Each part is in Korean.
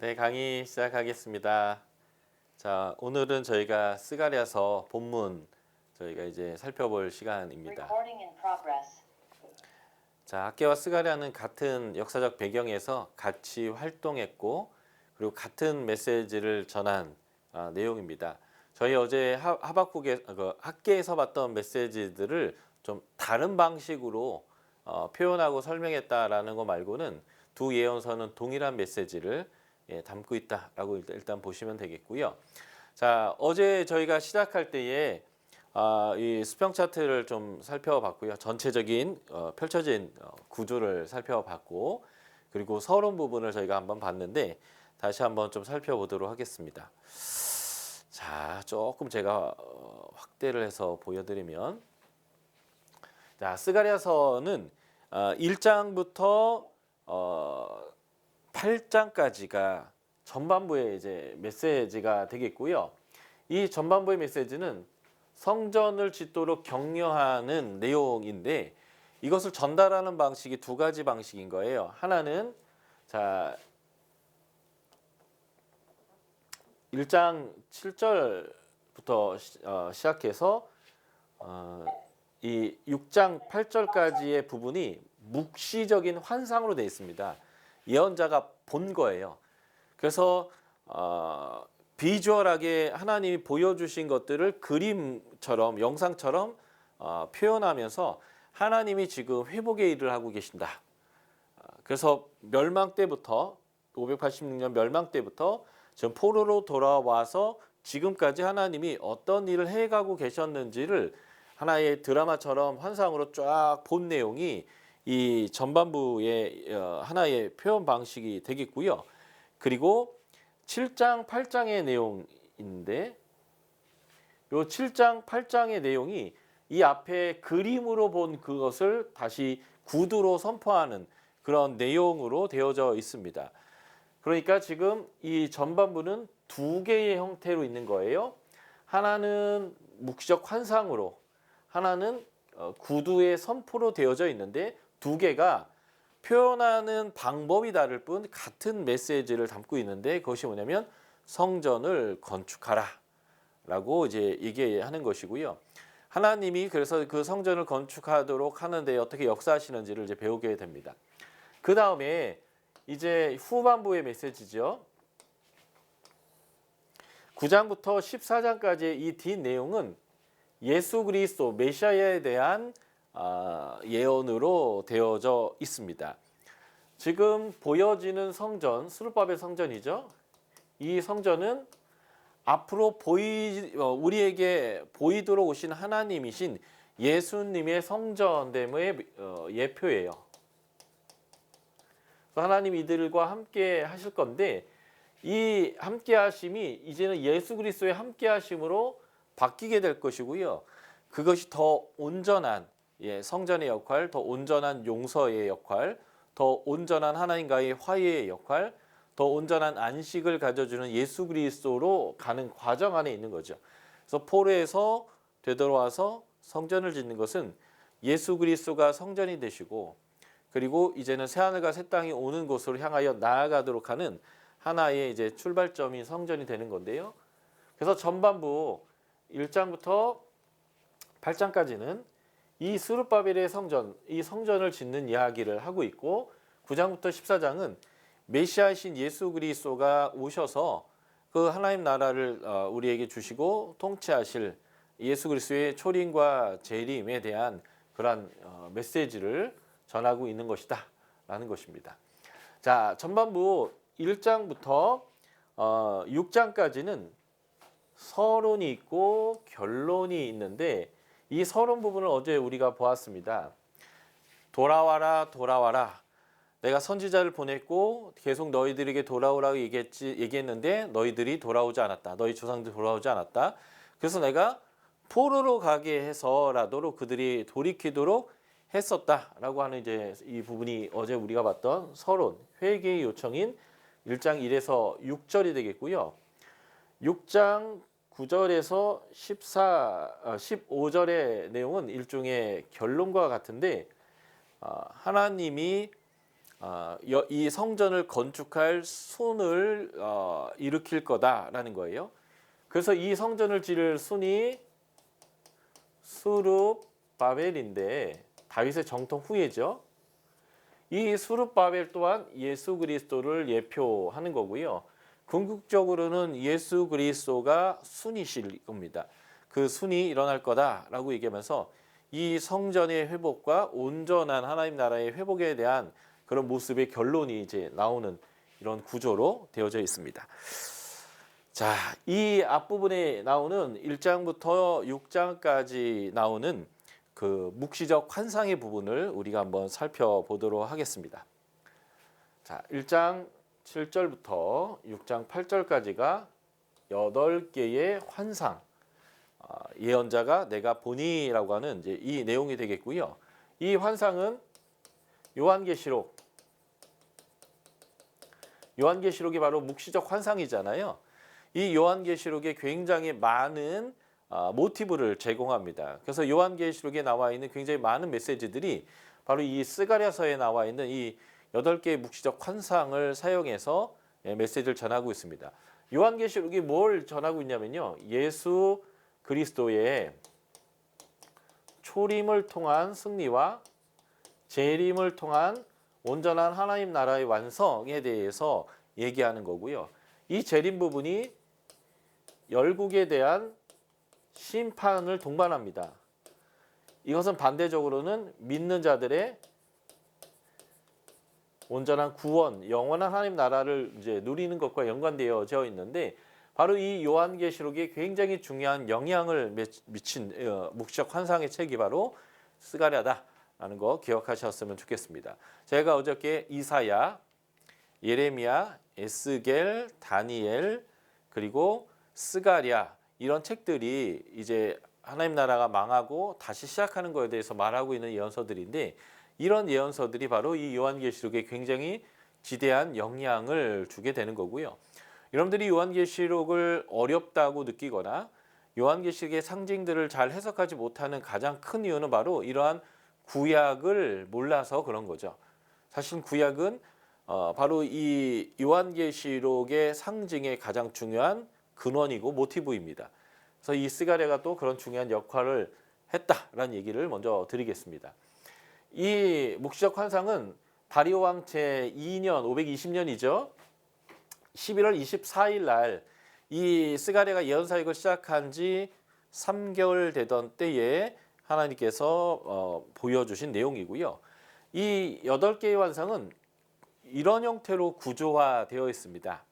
네, 강의 시작하겠습니다. 자, 오늘은 저희가 스가랴서 본문 저희가 이제 살펴볼 시간입니다. Recording in progress. 자, 학개와 스가랴는 같은 역사적 배경에서 같이 활동했고 그리고 같은 메시지를 전한 내용입니다. 저희 어제 하박국의 학개에서 봤던 메시지들을 좀 다른 방식으로 표현하고 설명했다라는 거 말고는 두 예언서는 동일한 메시지를 담고 있다라고 일단 보시면 되겠고요. 자, 어제 저희가 시작할 때에 이 수평 차트를 좀 살펴봤고요. 전체적인 펼쳐진 구조를 살펴봤고 그리고 서론 부분을 저희가 한번 봤는데 다시 한번 좀 살펴보도록 하겠습니다. 자, 조금 제가 확대를 해서 보여드리면 자, 스가랴서는 1장부터 8장까지가 전반부의 이제 메시지가 되겠고요. 이 전반부의 메시지는 성전을 짓도록 격려하는 내용인데 이것을 전달하는 방식이 두 가지 방식인 거예요. 하나는 자 1장 7절부터 시작해서 이 6장 8절까지의 부분이 묵시적인 환상으로 되어 있습니다. 예언자가 본 거예요. 그래서 비주얼하게 하나님이 보여주신 것들을 그림처럼 영상처럼 표현하면서 하나님이 지금 회복의 일을 하고 계신다. 그래서 멸망 때부터 586년 멸망 때부터 지금 포로로 돌아와서 지금까지 하나님이 어떤 일을 해가고 계셨는지를 하나의 드라마처럼 환상으로 쫙 본 내용이 이 전반부의 하나의 표현 방식이 되겠고요. 그리고 7장, 8장의 내용인데 이 7장, 8장의 내용이 이 앞에 그림으로 본 그것을 다시 구두로 선포하는 그런 내용으로 되어져 있습니다. 그러니까 지금 이 전반부는 두 개의 형태로 있는 거예요. 하나는 묵시적 환상으로, 하나는 구두의 선포로 되어져 있는데 두 개가 표현하는 방법이 다를 뿐 같은 메시지를 담고 있는데 그것이 뭐냐면 성전을 건축하라 라고 이제 얘기하는 것이고요. 하나님이 그래서 그 성전을 건축하도록 하는데 어떻게 역사하시는지를 이제 배우게 됩니다. 그 다음에 이제 후반부의 메시지죠. 9장부터 14장까지의 이 뒷 내용은 예수 그리스도 메시아에 대한 예언으로 되어져 있습니다. 지금 보여지는 성전, 스룹바벨 성전이죠. 이 성전은 앞으로 우리에게 보이도록 오신 하나님이신 예수님의 성전됨의 예표예요. 하나님 이들과 함께 하실 건데 이 함께 하심이 이제는 예수 그리스도의 함께 하심으로 바뀌게 될 것이고요. 그것이 더 온전한 성전의 역할, 더 온전한 용서의 역할, 더 온전한 하나님과의 화해의 역할, 더 온전한 안식을 가져주는 예수 그리스도로 가는 과정 안에 있는 거죠. 그래서 포로에서 되돌아와서 성전을 짓는 것은 예수 그리스도가 성전이 되시고 그리고 이제는 새하늘과 새 땅이 오는 곳으로 향하여 나아가도록 하는 하나의 이제 출발점인 성전이 되는 건데요. 그래서 전반부 1장부터 8장까지는 이 스룹바벨의 성전, 이 성전을 짓는 이야기를 하고 있고 9장부터 14장은 메시아이신 예수 그리스도가 오셔서 그 하나님 나라를 우리에게 주시고 통치하실 예수 그리스도의 초림과 재림에 대한 그러한 메시지를 전하고 있는 것이다 라는 것입니다. 자, 전반부 1장부터 6장까지는 서론이 있고 결론이 있는데 이 서론 부분을 어제 우리가 보았습니다. 돌아와라 돌아와라. 내가 선지자를 보냈고 계속 너희들에게 돌아오라고 얘기했는데 너희들이 돌아오지 않았다. 너희 조상들 돌아오지 않았다. 그래서 내가 포로로 가게 해서라도 그들이 돌이키도록 했었다라고 하는 이제 이 부분이 어제 우리가 봤던 서론, 회개의 요청인 1장 1에서 6절이 되겠고요. 6장 9절에서 15절의 내용은 일종의 결론과 같은데 하나님이 이 성전을 건축할 순을 일으킬 거다라는 거예요. 그래서 이 성전을 지을 순이 수룹바벨인데 다윗의 정통 후예죠. 이 수룹바벨 또한 예수 그리스도를 예표하는 거고요. 궁극적으로는 예수 그리스도가 순이실 겁니다. 그 순이 일어날 거다라고 얘기하면서 이 성전의 회복과 온전한 하나님 나라의 회복에 대한 그런 모습의 결론이 이제 나오는 이런 구조로 되어져 있습니다. 자, 이 앞부분에 나오는 1장부터 6장까지 나오는 그 묵시적 환상의 부분을 우리가 한번 살펴보도록 하겠습니다. 자, 1장 7절부터 6장 8절까지가 8개의 환상, 예언자가 내가 보니라고 하는 이제 이 내용이 되겠고요. 이 환상은 요한계시록이 바로 묵시적 환상이잖아요. 이 요한계시록에 굉장히 많은 모티브를 제공합니다. 그래서 요한계시록에 나와 있는 굉장히 많은 메시지들이 바로 이 스가랴서에 나와 있는 이 8개의 묵시적 환상을 사용해서 메시지를 전하고 있습니다. 요한계시록이 뭘 전하고 있냐면요. 예수 그리스도의 초림을 통한 승리와 재림을 통한 온전한 하나님 나라의 완성에 대해서 얘기하는 거고요. 이 재림 부분이 열국에 대한 심판을 동반합니다. 이것은 반대적으로는 믿는 자들의 온전한 구원, 영원한 하나님 나라를 이제 누리는 것과 연관되어져 있는데 바로 이 요한계시록에 굉장히 중요한 영향을 미친 묵시적 환상의 책이 바로 스가랴다라는 거 기억하셨으면 좋겠습니다. 제가 어저께 이사야, 예레미야, 에스겔, 다니엘 그리고 스가랴 이런 책들이 이제 하나님 나라가 망하고 다시 시작하는 것에 대해서 말하고 있는 예언서들인데 이런 예언서들이 바로 이 요한계시록에 굉장히 지대한 영향을 주게 되는 거고요. 여러분들이 요한계시록을 어렵다고 느끼거나 요한계시록의 상징들을 잘 해석하지 못하는 가장 큰 이유는 바로 이러한 구약을 몰라서 그런 거죠. 사실 구약은 바로 이 요한계시록의 상징의 가장 중요한 근원이고 모티브입니다. 그래서 이 스가랴가 또 그런 중요한 역할을 했다라는 얘기를 먼저 드리겠습니다. 이 묵시적 환상은 다리오 왕 제2년 520년이죠. 11월 24일 날 이 스가랴가 예언 사역을 시작한 지 3개월 되던 때에 하나님께서 보여주신 내용이고요. 이 8개의 환상은 이런 형태로 구조화되어 있습니다.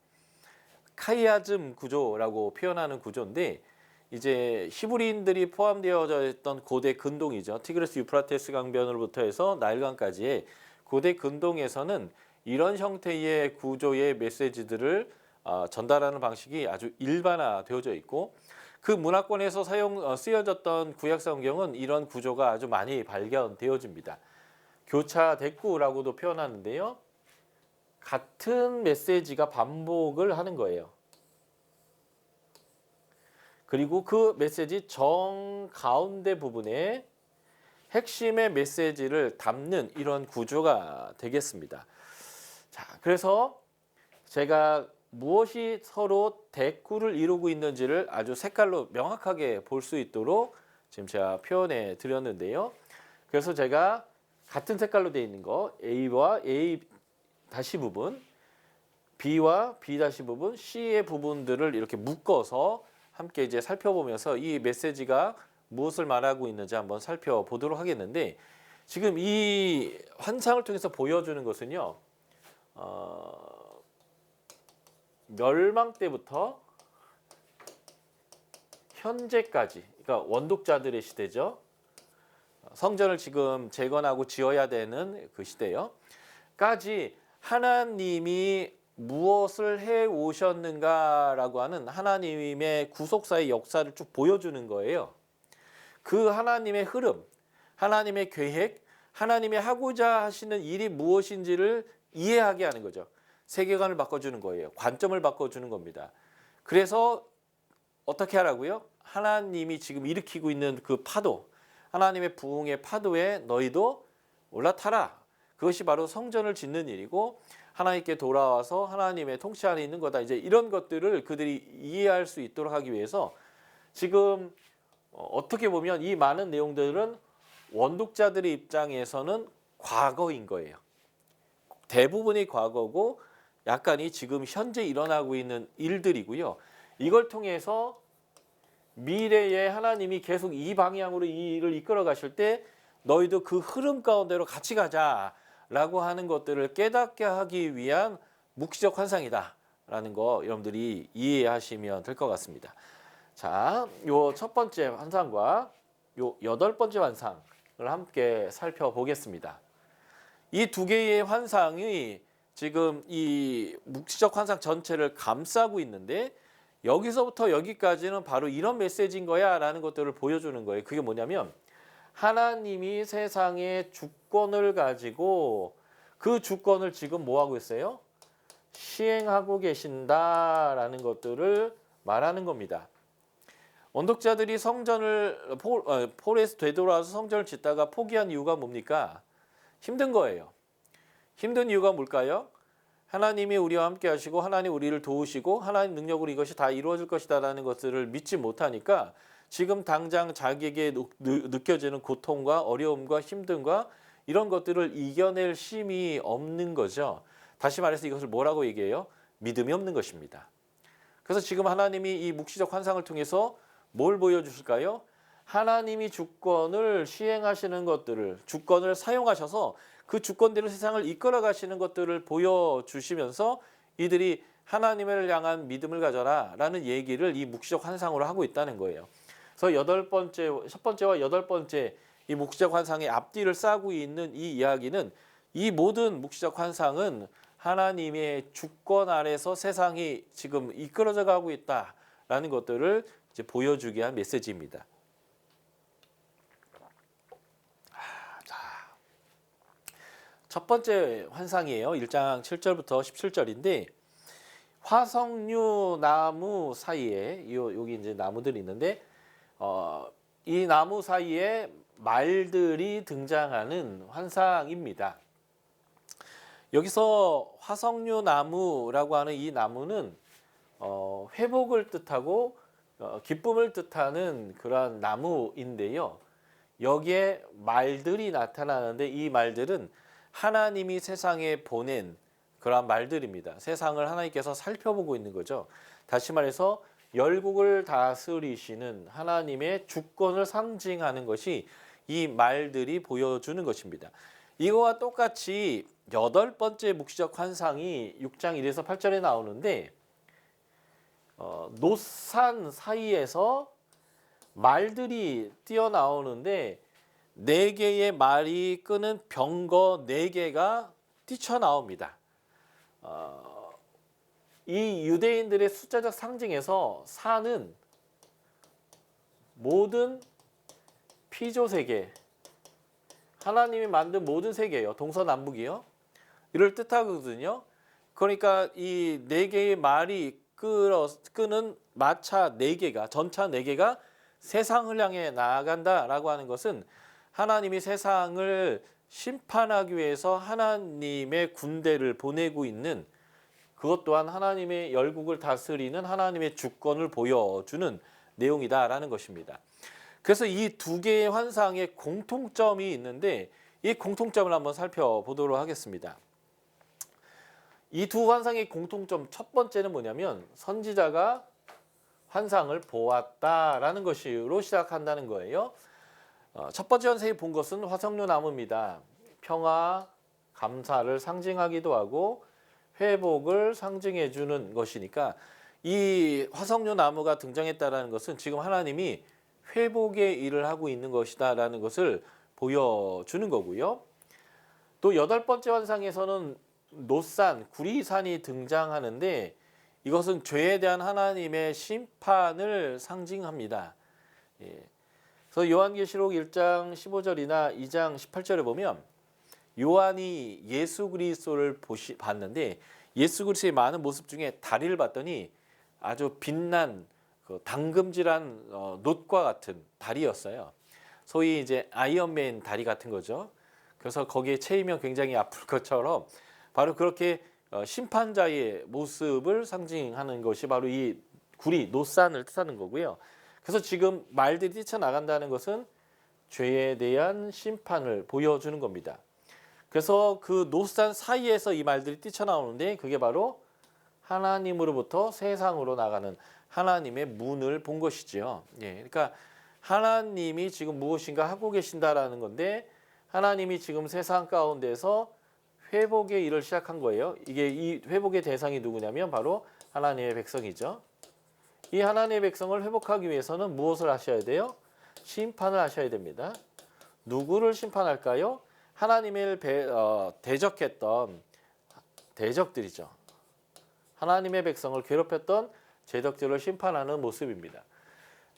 카이아즘 구조라고 표현하는 구조인데 이제 히브리인들이 포함되어져 있던 고대 근동이죠. 티그리스 유프라테스 강변으로부터 해서 나일강까지의 고대 근동에서는 이런 형태의 구조의 메시지들을 전달하는 방식이 아주 일반화되어져 있고 그 문화권에서 쓰여졌던 구약 성경은 이런 구조가 아주 많이 발견되어집니다. 교차 대꾸라고도 표현하는데요. 같은 메시지가 반복을 하는 거예요. 그리고 그 메시지 정 가운데 부분에 핵심의 메시지를 담는 이런 구조가 되겠습니다. 자, 그래서 제가 무엇이 서로 대꾸를 이루고 있는지를 아주 색깔로 명확하게 볼 수 있도록 지금 제가 표현해 드렸는데요. 그래서 제가 같은 색깔로 되어 있는 거 A와 A 다시 부분, B와 B 다시 부분, C의 부분들을 이렇게 묶어서 함께 이제 살펴보면서 이 메시지가 무엇을 말하고 있는지 한번 살펴보도록 하겠는데 지금 이 환상을 통해서 보여주는 것은요. 멸망 때부터 현재까지, 그러니까 원독자들의 시대죠. 성전을 지금 재건하고 지어야 되는 그 시대요. 까지 하나님이 무엇을 해 오셨는가라고 하는 하나님의 구속사의 역사를 쭉 보여주는 거예요. 그 하나님의 흐름, 하나님의 계획, 하나님이 하고자 하시는 일이 무엇인지를 이해하게 하는 거죠. 세계관을 바꿔주는 거예요. 관점을 바꿔주는 겁니다. 그래서 어떻게 하라고요? 하나님이 지금 일으키고 있는 그 파도, 하나님의 부흥의 파도에 너희도 올라타라. 그것이 바로 성전을 짓는 일이고 하나님께 돌아와서 하나님의 통치 안에 있는 거다. 이제 이런 것들을 그들이 이해할 수 있도록 하기 위해서 지금 어떻게 보면 이 많은 내용들은 원독자들의 입장에서는 과거인 거예요. 대부분이 과거고 약간이 지금 현재 일어나고 있는 일들이고요. 이걸 통해서 미래에 하나님이 계속 이 방향으로 이 일을 이끌어 가실 때 너희도 그 흐름 가운데로 같이 가자라고 하는 것들을 깨닫게 하기 위한 묵시적 환상이다라는 거 여러분들이 이해하시면 될 것 같습니다. 자, 요 첫 번째 환상과 요 여덟 번째 환상을 함께 살펴보겠습니다. 이 두 개의 환상이 지금 이 묵시적 환상 전체를 감싸고 있는데 여기서부터 여기까지는 바로 이런 메시지인 거야 라는 것들을 보여주는 거예요. 그게 뭐냐면 하나님이 세상의 주권을 가지고 그 주권을 지금 뭐 하고 있어요? 시행하고 계신다라는 것들을 말하는 겁니다. 원독자들이 성전을 폴에서 되돌아와서 성전을 짓다가 포기한 이유가 뭡니까? 힘든 거예요. 힘든 이유가 뭘까요? 하나님이 우리와 함께 하시고 하나님 우리를 도우시고 하나님 능력으로 이것이 다 이루어질 것이다라는 것들을 믿지 못하니까 지금 당장 자기에게 느껴지는 고통과 어려움과 힘듦과 이런 것들을 이겨낼 힘이 없는 거죠. 다시 말해서 이것을 뭐라고 얘기해요? 믿음이 없는 것입니다. 그래서 지금 하나님이 이 묵시적 환상을 통해서 뭘 보여주실까요? 하나님이 주권을 시행하시는 것들을 주권을 사용하셔서 그 주권대로 세상을 이끌어 가시는 것들을 보여주시면서 이들이 하나님을 향한 믿음을 가져라 라는 얘기를 이 묵시적 환상으로 하고 있다는 거예요. 그래서 첫 번째와 여덟 번째 이 묵시적 환상의 앞뒤를 싸고 있는 이 이야기는 이 모든 묵시적 환상은 하나님의 주권 아래서 세상이 지금 이끌어져 가고 있다라는 것들을 이제 보여주기 위한 메시지입니다. 첫 번째 환상이에요. 1장 7절부터 17절인데 화석류 나무 사이에 여기 이제 나무들이 있는데 이 나무 사이에 말들이 등장하는 환상입니다. 여기서 화석류 나무라고 하는 이 나무는 회복을 뜻하고 기쁨을 뜻하는 그러한 나무인데요. 여기에 말들이 나타나는데 이 말들은 하나님이 세상에 보낸 그러한 말들입니다. 세상을 하나님께서 살펴보고 있는 거죠. 다시 말해서 열국을 다스리시는 하나님의 주권을 상징하는 것이 이 말들이 보여주는 것입니다. 이거와 똑같이 여덟 번째 묵시적 환상이 6장 1에서 8절에 나오는데 노산 사이에서 말들이 뛰어나오는데 네 개의 말이 끄는 병거 네 개가 뛰쳐나옵니다. 이 유대인들의 숫자적 상징에서 사는 모든 피조 세계, 하나님이 만든 모든 세계예요. 동서남북이요. 이를 뜻하거든요. 그러니까 이 네 개의 말이 끄는 마차 네 개가, 전차 네 개가 세상을 향해 나아간다라고 하는 것은 하나님이 세상을 심판하기 위해서 하나님의 군대를 보내고 있는 그것 또한 하나님의 열국을 다스리는 하나님의 주권을 보여주는 내용이다라는 것입니다. 그래서 이 두 개의 환상에 공통점이 있는데 이 공통점을 한번 살펴보도록 하겠습니다. 이 두 환상의 공통점 첫 번째는 뭐냐면 선지자가 환상을 보았다라는 것으로 시작한다는 거예요. 첫 번째 환상이 본 것은 화석류 나무입니다. 평화, 감사를 상징하기도 하고 회복을 상징해 주는 것이니까 이 화석류 나무가 등장했다라는 것은 지금 하나님이 회복의 일을 하고 있는 것이다라는 것을 보여주는 거고요. 또 여덟 번째 환상에서는 노산, 구리산이 등장하는데 이것은 죄에 대한 하나님의 심판을 상징합니다. 그래서 요한계시록 1장 15절이나 2장 18절에 보면 요한이 예수 그리스도를 봤는데 예수 그리스도의 많은 모습 중에 다리를 봤더니 아주 빛난 당금질한 놋과 같은 다리였어요. 소위 이제 아이언맨 다리 같은 거죠. 그래서 거기에 채이면 굉장히 아플 것처럼 바로 그렇게 심판자의 모습을 상징하는 것이 바로 이 구리 노산을 뜻하는 거고요. 그래서 지금 말들이 뛰쳐나간다는 것은 죄에 대한 심판을 보여주는 겁니다. 그래서 그 노산 사이에서 이 말들이 뛰쳐나오는데 그게 바로 하나님으로부터 세상으로 나가는 하나님의 문을 본 것이지요. 예, 그러니까 하나님이 지금 무엇인가 하고 계신다라는 건데 하나님이 지금 세상 가운데서 회복의 일을 시작한 거예요. 이게 이 회복의 대상이 누구냐면 바로 하나님의 백성이죠. 이 하나님의 백성을 회복하기 위해서는 무엇을 하셔야 돼요? 심판을 하셔야 됩니다. 누구를 심판할까요? 하나님을 대적했던 대적들이죠. 하나님의 백성을 괴롭혔던 대적들을 심판하는 모습입니다.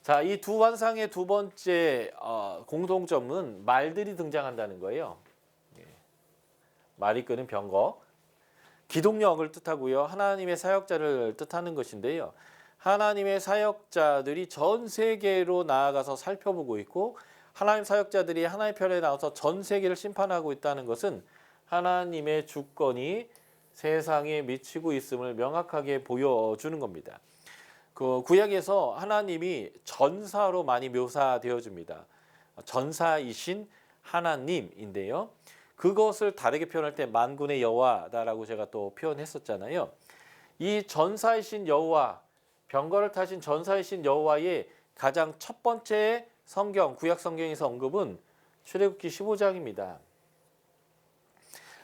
자, 이 두 환상의 두 번째 공통점은 말들이 등장한다는 거예요. 말이 끄는 병거, 기동력을 뜻하고요. 하나님의 사역자를 뜻하는 것인데요. 하나님의 사역자들이 전 세계로 나아가서 살펴보고 있고 하나님 사역자들이 하나님 편에 나와서 전 세계를 심판하고 있다는 것은 하나님의 주권이 세상에 미치고 있음을 명확하게 보여주는 겁니다. 그 구약에서 하나님이 전사로 많이 묘사되어집니다. 전사이신 하나님인데요. 그것을 다르게 표현할 때 만군의 여호와다라고 제가 또 표현했었잖아요. 이 전사이신 여호와, 병거를 타신 전사이신 여호와의 가장 첫 번째 성경, 구약 성경에서 언급은 출애굽기 15장입니다.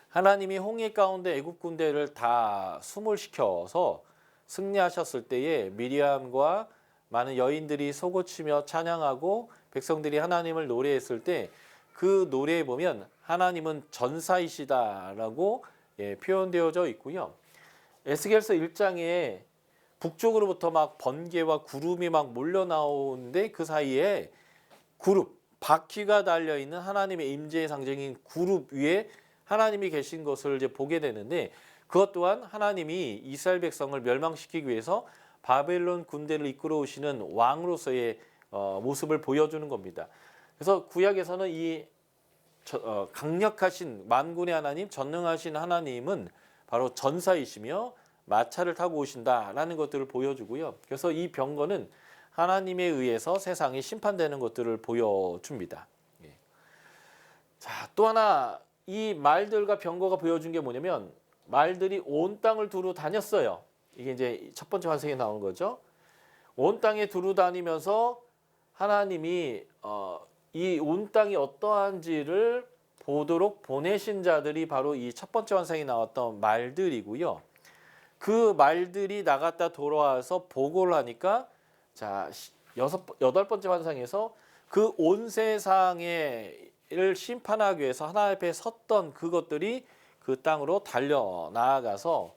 하나님이 홍해 가운데 애굽 군대를 다 수몰시켜서 승리하셨을 때에 미리암과 많은 여인들이 소고치며 찬양하고 백성들이 하나님을 노래했을 때 그 노래에 보면 하나님은 전사이시다라고 표현되어져 있고요. 에스겔서 1장에 북쪽으로부터 막 번개와 구름이 막 몰려 나오는데 그 사이에 구룹, 바퀴가 달려 있는 하나님의 임재의 상징인 구룹 위에 하나님이 계신 것을 이제 보게 되는데 그것 또한 하나님이 이스라엘 백성을 멸망시키기 위해서 바벨론 군대를 이끌어 오시는 왕으로서의 모습을 보여주는 겁니다. 그래서 구약에서는 이 강력하신 만군의 하나님, 전능하신 하나님은 바로 전사이시며 마차를 타고 오신다라는 것들을 보여주고요. 그래서 이 병거는 하나님에 의해서 세상이 심판되는 것들을 보여줍니다. 자, 또 하나 이 말들과 병거가 보여준 게 뭐냐면 말들이 온 땅을 두루 다녔어요. 이게 이제 첫 번째 환상에 나오는 거죠. 온 땅에 두루 다니면서 하나님이 이 온 땅이 어떠한지를 보도록 보내신 자들이 바로 이 첫 번째 환상에 나왔던 말들이고요. 그 말들이 나갔다 돌아와서 보고를 하니까 자, 여덟 번째 환상에서 그 온 세상을 심판하기 위해서 하나님 앞에 섰던 그것들이 그 땅으로 달려 나아가서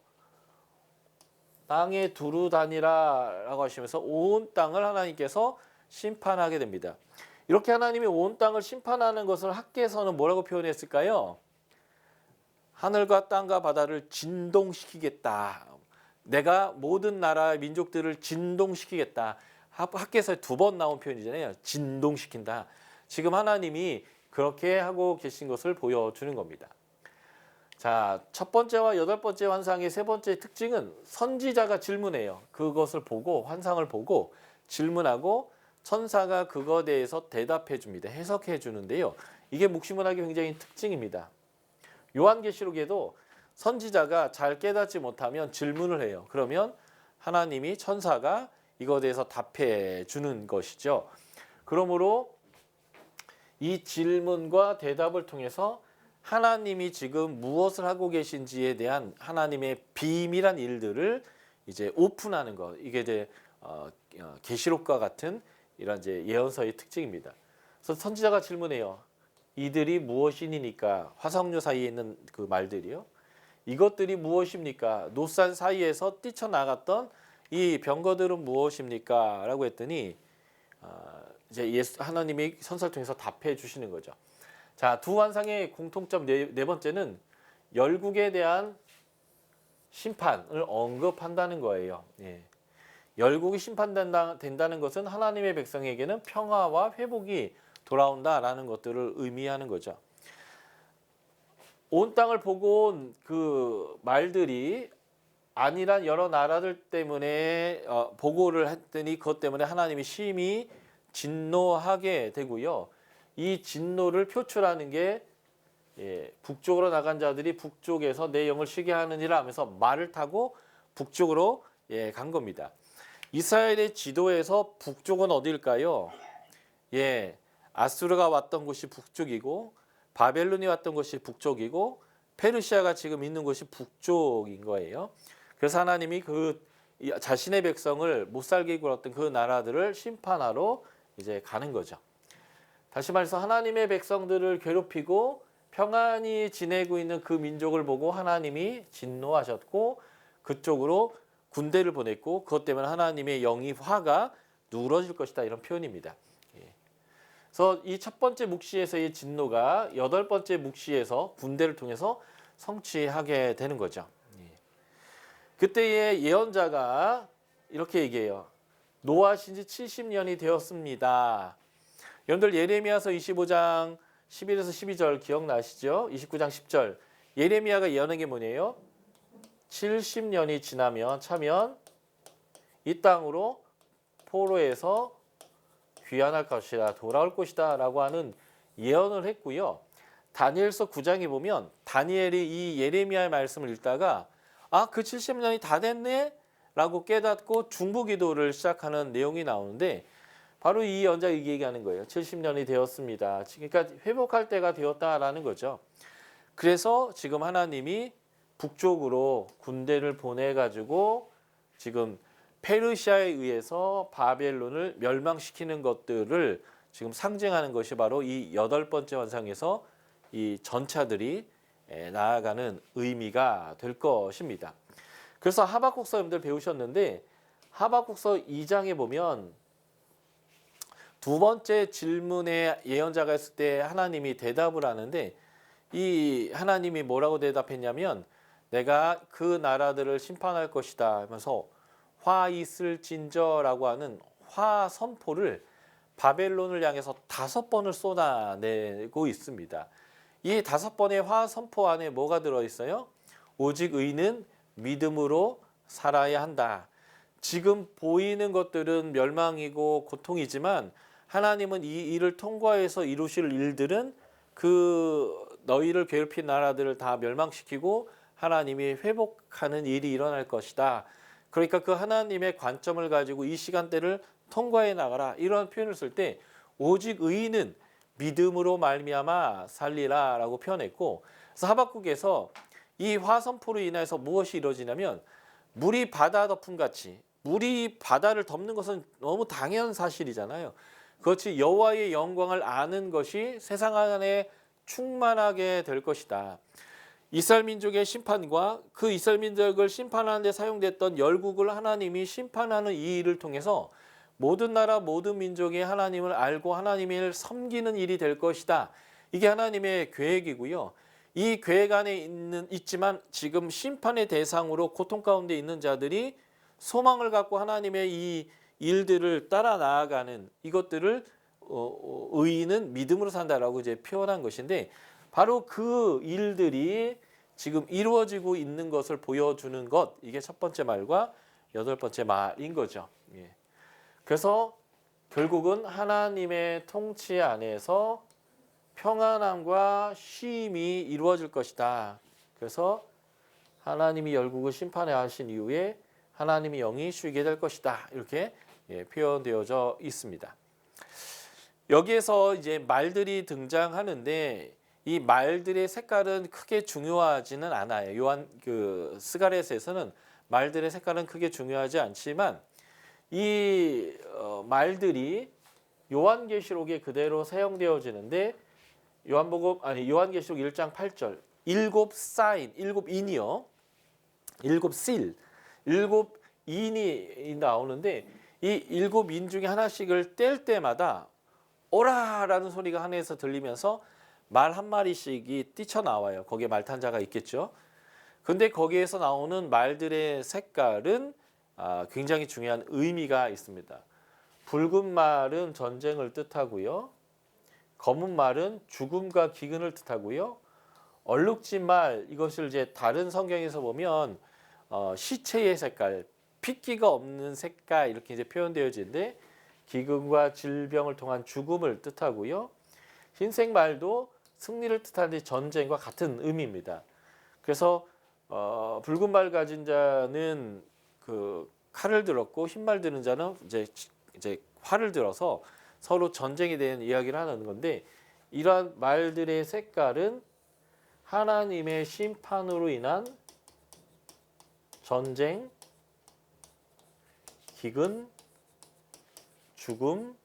땅에 두루 다니라라고 하시면서 온 땅을 하나님께서 심판하게 됩니다. 이렇게 하나님이 온 땅을 심판하는 것을 학계에서는 뭐라고 표현했을까요? 하늘과 땅과 바다를 진동시키겠다. 내가 모든 나라의 민족들을 진동시키겠다. 학계에서 두 번 나온 표현이잖아요. 진동시킨다. 지금 하나님이 그렇게 하고 계신 것을 보여주는 겁니다. 자, 첫 번째와 여덟 번째 환상의 세 번째 특징은 선지자가 질문해요. 그것을 보고 환상을 보고 질문하고 천사가 그거에 대해서 대답해 줍니다. 해석해 주는데요. 이게 묵시문학의 굉장히 특징입니다. 요한계시록에도 선지자가 잘 깨닫지 못하면 질문을 해요. 그러면 하나님이 천사가 이거에 대해서 답해 주는 것이죠. 그러므로 이 질문과 대답을 통해서 하나님이 지금 무엇을 하고 계신지에 대한 하나님의 비밀한 일들을 이제 오픈하는 것. 이게 이제 계시록과 같은 이런 이제 예언서의 특징입니다. 그래서 선지자가 질문해요. 이들이 무엇이니까 화석류 사이에 있는 그 말들이요. 이것들이 무엇입니까? 노산 사이에서 뛰쳐나갔던 이 병거들은 무엇입니까? 라고 했더니 이제 하나님이 선사를 통해서 답해 주시는 거죠. 자, 두 환상의 공통점 네 번째는 열국에 대한 심판을 언급한다는 거예요. 예. 열국이 심판된다는 것은 하나님의 백성에게는 평화와 회복이 돌아온다라는 것들을 의미하는 거죠. 온 땅을 보고 온 그 말들이 아니란 여러 나라들 때문에 보고를 했더니 그것 때문에 하나님이 심히 진노하게 되고요. 이 진노를 표출하는 게 북쪽으로 나간 자들이 북쪽에서 내 영을 쉬게 하느니라 하면서 말을 타고 북쪽으로 간 겁니다. 이스라엘의 지도에서 북쪽은 어디일까요? 아수르가 왔던 곳이 북쪽이고 바벨론이 왔던 곳이 북쪽이고 페르시아가 지금 있는 곳이 북쪽인 거예요. 그래서 하나님이 그 자신의 백성을 못 살게 굴었던 그 나라들을 심판하러 이제 가는 거죠. 다시 말해서 하나님의 백성들을 괴롭히고 평안히 지내고 있는 그 민족을 보고 하나님이 진노하셨고 그쪽으로 군대를 보냈고 그것 때문에 하나님의 영이 화가 누그러질 것이다 이런 표현입니다. 그래서 이 첫 번째 묵시에서의 진노가 여덟 번째 묵시에서 군대를 통해서 성취하게 되는 거죠. 그때의 예언자가 이렇게 얘기해요. 노하신 지 70년이 되었습니다. 여러분들 예레미야서 25장 11에서 12절 기억나시죠? 29장 10절 예레미야가 예언한 게 뭐냐요? 70년이 지나면 차면 이 땅으로 포로에서 귀환할 것이다. 돌아올 것이다. 라고 하는 예언을 했고요. 다니엘서 9장에 보면 다니엘이 이 예레미야의 말씀을 읽다가 그 70년이 다 됐네? 라고 깨닫고 중보기도를 시작하는 내용이 나오는데 바로 이 연자가 얘기하는 거예요. 70년이 되었습니다. 그러니까 회복할 때가 되었다라는 거죠. 그래서 지금 하나님이 북쪽으로 군대를 보내가지고 지금 페르시아에 의해서 바벨론을 멸망시키는 것들을 지금 상징하는 것이 바로 이 여덟 번째 환상에서 이 전차들이 나아가는 의미가 될 것입니다. 그래서 하박국서 여러분들 배우셨는데 하박국서 2장에 보면 두 번째 질문에 예언자가 했을 때 하나님이 대답을 하는데 이 하나님이 뭐라고 대답했냐면 내가 그 나라들을 심판할 것이다 하면서 화 있을진저라고 하는 화 선포를 바벨론을 향해서 5번을 쏟아내고 있습니다. 이 5번의 화 선포 안에 뭐가 들어있어요? 오직 의인은 믿음으로 살아야 한다. 지금 보이는 것들은 멸망이고 고통이지만 하나님은 이 일을 통과해서 이루실 일들은 그 너희를 괴롭힌 나라들을 다 멸망시키고 하나님이 회복하는 일이 일어날 것이다. 그러니까 그 하나님의 관점을 가지고 이 시간대를 통과해 나가라. 이런 표현을 쓸 때 오직 의인은 믿음으로 말미암아 살리라라고 표현했고 그래서 하박국에서 이 화선포로 인해서 무엇이 이루어지냐면 물이 바다 덮음같이 물이 바다를 덮는 것은 너무 당연 사실이잖아요. 그렇지 여호와의 영광을 아는 것이 세상 안에 충만하게 될 것이다. 이스라엘 민족의 심판과 그 이스라엘 민족을 심판하는 데 사용됐던 열국을 하나님이 심판하는 이 일을 통해서 모든 나라 모든 민족이 하나님을 알고 하나님을 섬기는 일이 될 것이다. 이게 하나님의 계획이고요. 이 계획 안에 있지만 지금 심판의 대상으로 고통 가운데 있는 자들이 소망을 갖고 하나님의 이 일들을 따라 나아가는 이것들을 의인은 믿음으로 산다라고 이제 표현한 것인데 바로 그 일들이 지금 이루어지고 있는 것을 보여주는 것 이게 첫 번째 말과 여덟 번째 말인 거죠. 그래서 결국은 하나님의 통치 안에서 평안함과 쉼이 이루어질 것이다. 그래서 하나님이 열국을 심판해 하신 이후에 하나님의 영이 쉬게 될 것이다. 이렇게 표현되어져 있습니다. 여기에서 이제 말들이 등장하는데 이 말들의 색깔은 크게 중요하지는 않아요. 요한 그 스가랴서에서는 말들의 색깔은 크게 중요하지 않지만 이 말들이 요한계시록에 그대로 사용되어지는데 요한계시록 1장 8절 일곱 사인, 일곱 인이요. 일곱 실, 일곱 인이 나오는데 이 일곱 인 중에 하나씩을 뗄 때마다 오라라는 소리가 하늘에서 들리면서 말 한 마리씩이 뛰쳐나와요. 거기에 말탄자가 있겠죠. 근데 거기에서 나오는 말들의 색깔은 굉장히 중요한 의미가 있습니다. 붉은 말은 전쟁을 뜻하고요. 검은 말은 죽음과 기근을 뜻하고요. 얼룩진 말, 이것을 이제 다른 성경에서 보면 시체의 색깔, 핏기가 없는 색깔 이렇게 이제 표현되어지는데 기근과 질병을 통한 죽음을 뜻하고요. 흰색 말도 승리를 뜻하는 전쟁과 같은 의미입니다. 그래서 붉은 말 가진 자는 그 칼을 들었고 흰 말 드는 자는 이제 활을 들어서 서로 전쟁에 대한 이야기를 하는 건데 이러한 말들의 색깔은 하나님의 심판으로 인한 전쟁, 기근, 죽음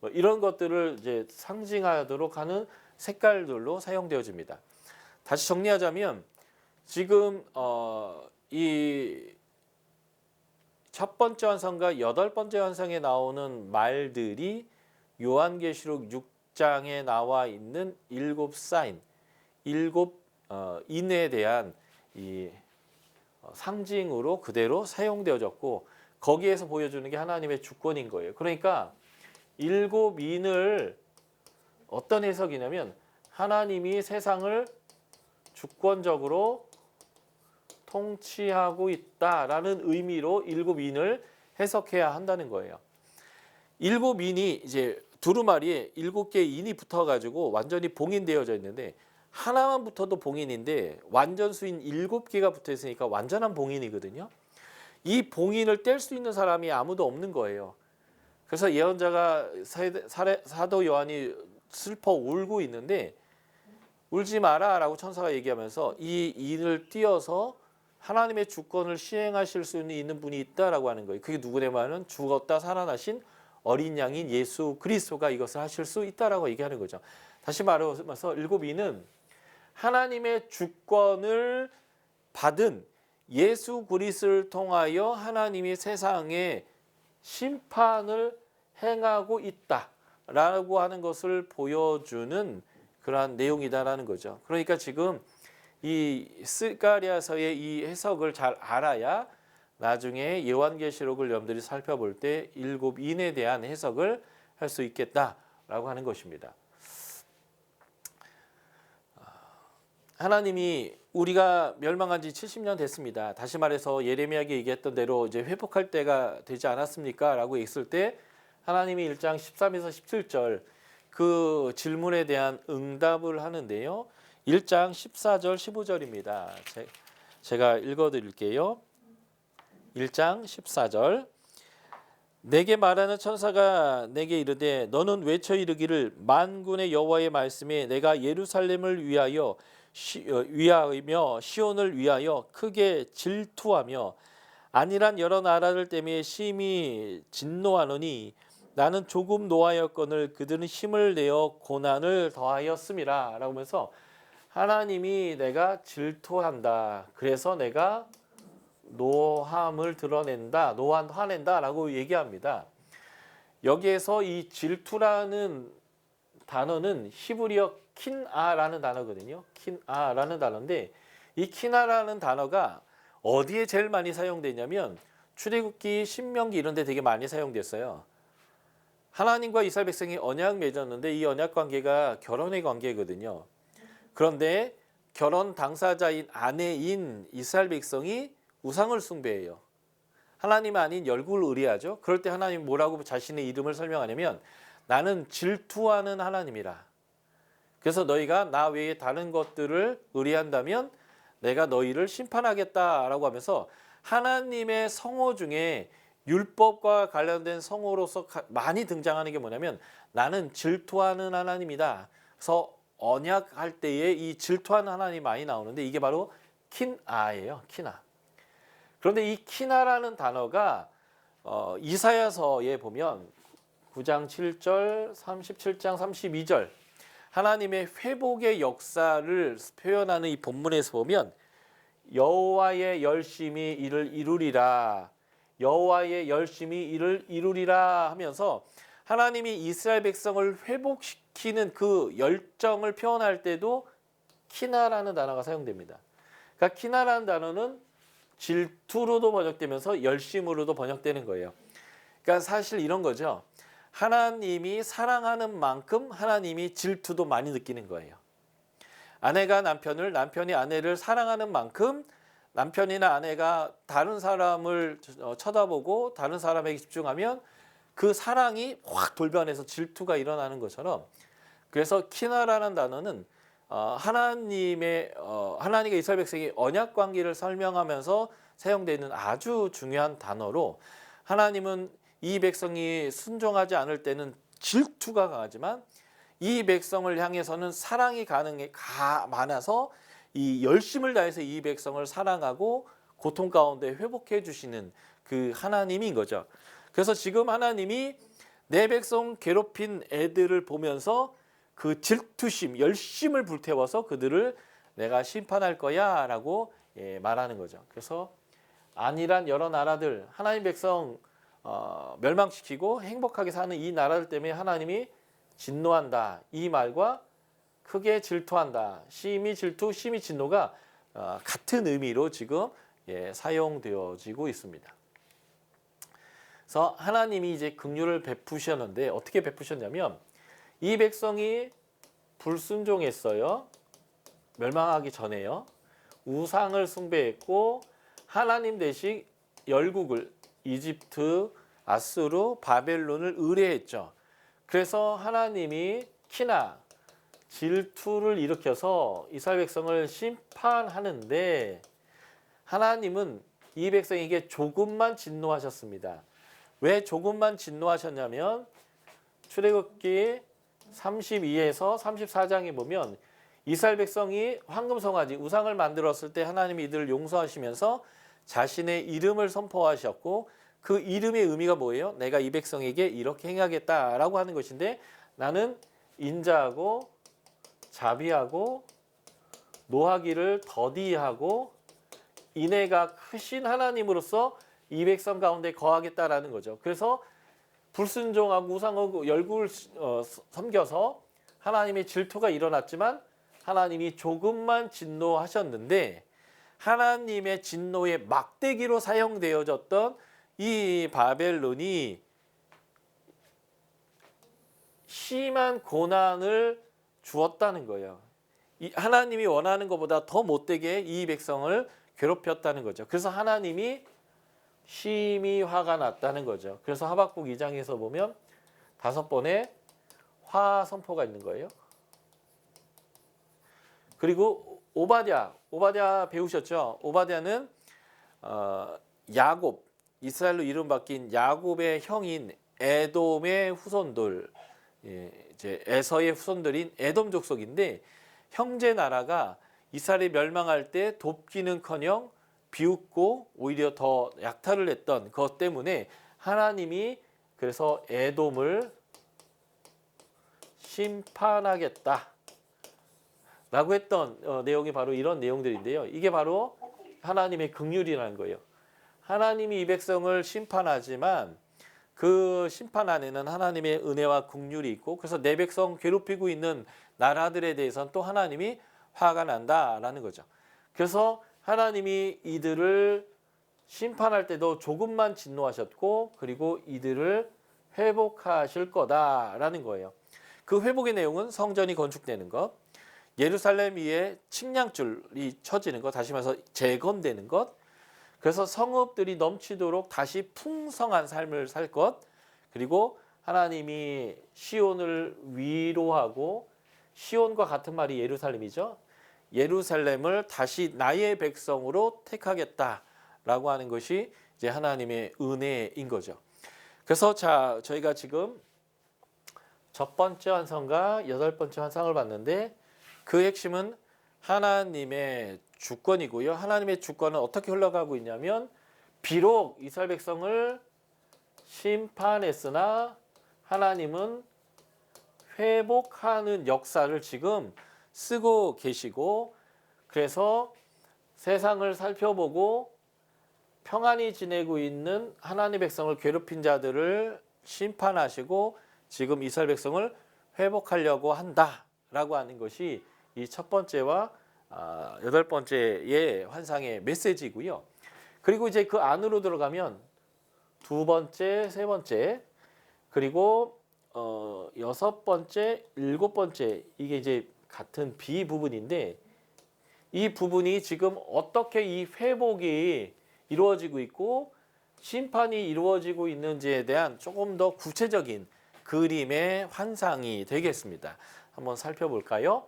뭐 이런 것들을 이제 상징하도록 하는 색깔들로 사용되어집니다. 다시 정리하자면 지금 이 첫 번째 환상과 여덟 번째 환상에 나오는 말들이 요한계시록 6장에 나와 있는 일곱 사인, 일곱 인에 대한 이 상징으로 그대로 사용되어졌고 거기에서 보여주는 게 하나님의 주권인 거예요. 그러니까 일곱 인을 어떤 해석이냐면 하나님이 세상을 주권적으로 통치하고 있다라는 의미로 일곱 인을 해석해야 한다는 거예요. 일곱 인이 이제 두루마리에 일곱 개의 인이 붙어가지고 완전히 봉인되어져 있는데 하나만 붙어도 봉인인데 완전수인 일곱 개가 붙어 있으니까 완전한 봉인이거든요. 이 봉인을 뗄 수 있는 사람이 아무도 없는 거예요. 그래서 예언자가 사도 요한이 슬퍼 울고 있는데 울지 마라 라고 천사가 얘기하면서 이 인을 띄어서 하나님의 주권을 시행하실 수 있는 분이 있다라고 하는 거예요. 그게 누구냐면은 죽었다 살아나신 어린 양인 예수 그리스도가 이것을 하실 수 있다라고 얘기하는 거죠. 다시 말해서 일곱 인은 하나님의 주권을 받은 예수 그리스도를 통하여 하나님이 세상에 심판을 행하고 있다라고 하는 것을 보여주는 그러한 내용이다라는 거죠. 그러니까 지금 이 스가랴서의 이 해석을 잘 알아야 나중에 요한계시록을 여러분들이 살펴볼 때 일곱 인에 대한 해석을 할 수 있겠다라고 하는 것입니다. 하나님이 우리가 멸망한 지 70년 됐습니다. 다시 말해서 예레미야에게 얘기했던 대로 이제 회복할 때가 되지 않았습니까? 라고 했을 때 하나님이 1장 13에서 17절 그 질문에 대한 응답을 하는데요. 1장 14절 15절입니다. 제가 읽어드릴게요. 1장 14절 내게 말하는 천사가 내게 이르되 너는 외쳐 이르기를 만군의 여호와의 말씀에 내가 예루살렘을 위하여 시온을 위하여 크게 질투하며 안일한 여러 나라들 때문에 심히 진노하노니 나는 조금 노하였거늘 그들은 힘을 내어 고난을 더하였음이라 라고 하면서 하나님이 내가 질투한다. 그래서 내가 노함을 드러낸다. 화낸다 라고 얘기합니다. 여기에서 이 질투라는 단어는 히브리어 킨아라는 단어거든요. 킨아라는 단어인데 이 킨아라는 단어가 어디에 제일 많이 사용되냐면 출애굽기, 신명기 이런 데 되게 많이 사용됐어요. 하나님과 이스라엘 백성이 언약 맺었는데 이 언약 관계가 결혼의 관계거든요. 그런데 결혼 당사자인 아내인 이스라엘 백성이 우상을 숭배해요. 하나님 아닌 열국을 의뢰하죠. 그럴 때 하나님 뭐라고 자신의 이름을 설명하냐면 나는 질투하는 하나님이라. 그래서 너희가 나 외에 다른 것들을 의뢰한다면 내가 너희를 심판하겠다라고 하면서 하나님의 성호 중에 율법과 관련된 성호로서 많이 등장하는 게 뭐냐면 나는 질투하는 하나님이다. 그래서 언약할 때에 이 질투하는 하나님이 많이 나오는데 이게 바로 킨아예요. 킨아. 그런데 이 킨아라는 단어가 이사야서에 보면 9장 7절, 37장 32절 하나님의 회복의 역사를 표현하는 이 본문에서 보면 여호와의 열심히 이를 이루리라. 여호와의 열심히 이를 이루리라 하면서 하나님이 이스라엘 백성을 회복시키는 그 열정을 표현할 때도 키나라는 단어가 사용됩니다. 그러니까 키나라는 단어는 질투로도 번역되면서 열심으로도 번역되는 거예요. 그러니까 사실 이런 거죠. 하나님이 사랑하는 만큼 하나님이 질투도 많이 느끼는 거예요. 아내가 남편을, 남편이 아내를 사랑하는 만큼 남편이나 아내가 다른 사람을 쳐다보고 다른 사람에게 집중하면 그 사랑이 확 돌변해서 질투가 일어나는 것처럼, 그래서 키나라는 단어는 하나님과 이스라엘 백성의 언약 관계를 설명하면서 사용되는 아주 중요한 단어로, 하나님은 이 백성이 순종하지 않을 때는 질투가 강하지만 이 백성을 향해서는 사랑이 많아서 이 열심을 다해서 이 백성을 사랑하고 고통 가운데 회복해 주시는 그 하나님인 거죠. 그래서 지금 하나님이 내 백성 괴롭힌 애들을 보면서 그 질투심, 열심을 불태워서 그들을 내가 심판할 거야 라고 말하는 거죠. 그래서 안일한 여러 나라들, 하나님 백성 멸망시키고 행복하게 사는 이 나라들 때문에 하나님이 진노한다, 이 말과 크게 질투한다, 심히 질투, 심히 진노가 같은 의미로 지금 사용되어지고 있습니다. 그래서 하나님이 이제 긍휼을 베푸셨는데 어떻게 베푸셨냐면, 이 백성이 불순종했어요. 멸망하기 전에요. 우상을 숭배했고 하나님 대신 열국을, 이집트, 아수르, 바벨론을 의뢰했죠. 그래서 하나님이 키나, 질투를 일으켜서 이스라엘 백성을 심판하는데, 하나님은 이 백성에게 조금만 진노하셨습니다. 왜 조금만 진노하셨냐면, 출애굽기 32에서 34장에 보면 이스라엘 백성이 황금송아지, 우상을 만들었을 때 하나님이 이들을 용서하시면서 자신의 이름을 선포하셨고, 그 이름의 의미가 뭐예요? 내가 이 백성에게 이렇게 행하겠다라고 하는 것인데, 나는 인자하고 자비하고 노하기를 더디하고 인애가 크신 하나님으로서 이 백성 가운데 거하겠다라는 거죠. 그래서 불순종하고 우상하고 열국을 섬겨서 하나님의 질투가 일어났지만 하나님이 조금만 진노하셨는데, 하나님의 진노의 막대기로 사용되어졌던 이 바벨론이 심한 고난을 주었다는 거예요. 하나님이 원하는 것보다 더 못되게 이 백성을 괴롭혔다는 거죠. 그래서 하나님이 심히 화가 났다는 거죠. 그래서 하박국 2장에서 보면 5번의 화 선포가 있는 거예요. 그리고 오바댜 배우셨죠? 오바댜는 야곱, 이스라엘로 이름 바뀐 야곱의 형인 에돔의 후손들, 이제 에서의 후손들인 에돔 족속인데, 형제 나라가 이스라엘이 멸망할 때 돕기는커녕 비웃고 오히려 더 약탈을 했던 것 때문에 하나님이 그래서 에돔을 심판하겠다 라고 했던 내용이 바로 이런 내용들인데요. 이게 바로 하나님의 긍휼이라는 거예요. 하나님이 이 백성을 심판하지만 그 심판 안에는 하나님의 은혜와 긍휼이 있고, 그래서 내 백성 괴롭히고 있는 나라들에 대해서는 또 하나님이 화가 난다라는 거죠. 그래서 하나님이 이들을 심판할 때도 조금만 진노하셨고, 그리고 이들을 회복하실 거다라는 거예요. 그 회복의 내용은 성전이 건축되는 것, 예루살렘 위에 측량줄이 쳐지는 것, 다시 말해서 재건되는 것, 그래서 성읍들이 넘치도록 다시 풍성한 삶을 살 것, 그리고 하나님이 시온을 위로하고, 시온과 같은 말이 예루살렘이죠. 예루살렘을 다시 나의 백성으로 택하겠다라고 하는 것이 이제 하나님의 은혜인 거죠. 그래서 저희가 지금 첫 번째 환상과 8번째 환상을 봤는데, 그 핵심은 하나님의 주권이고요. 하나님의 주권은 어떻게 흘러가고 있냐면, 비록 이스라엘 백성을 심판했으나 하나님은 회복하는 역사를 지금 쓰고 계시고, 그래서 세상을 살펴보고 평안히 지내고 있는 하나님 백성을 괴롭힌 자들을 심판하시고 지금 이스라엘 백성을 회복하려고 한다라고 하는 것이 이 첫 번째와 8번째의 환상의 메시지고요. 그리고 이제 그 안으로 들어가면 2번째, 3번째, 그리고 6번째, 7번째, 이게 이제 같은 B 부분인데 이 부분이 지금 어떻게 이 회복이 이루어지고 있고 심판이 이루어지고 있는지에 대한 조금 더 구체적인 그림의 환상이 되겠습니다. 한번 살펴볼까요?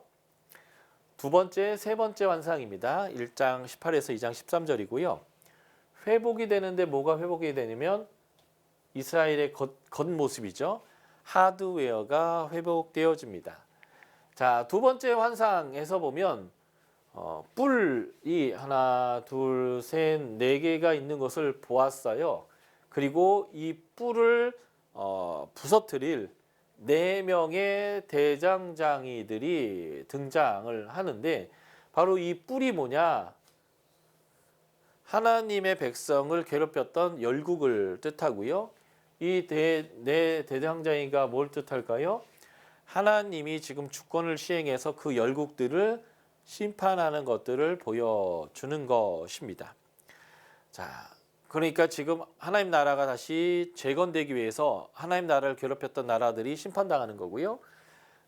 두 번째, 세 번째 환상입니다. 1장 18에서 2장 13절이고요. 회복이 되는데 뭐가 회복이 되냐면 이스라엘의 겉모습이죠. 하드웨어가 회복되어집니다. 자, 두 번째 환상에서 보면 뿔이 하나, 둘, 셋, 네 개가 있는 것을 보았어요. 그리고 이 뿔을 부서뜨릴 네 명의 대장장이들이 등장을 하는데 바로 이 뿔이 뭐냐? 하나님의 백성을 괴롭혔던 열국을 뜻하고요. 이 네 대장장이가 뭘 뜻할까요? 하나님이 지금 주권을 시행해서 그 열국들을 심판하는 것들을 보여주는 것입니다. 자, 그러니까 지금 하나님 나라가 다시 재건되기 위해서 하나님 나라를 괴롭혔던 나라들이 심판당하는 거고요.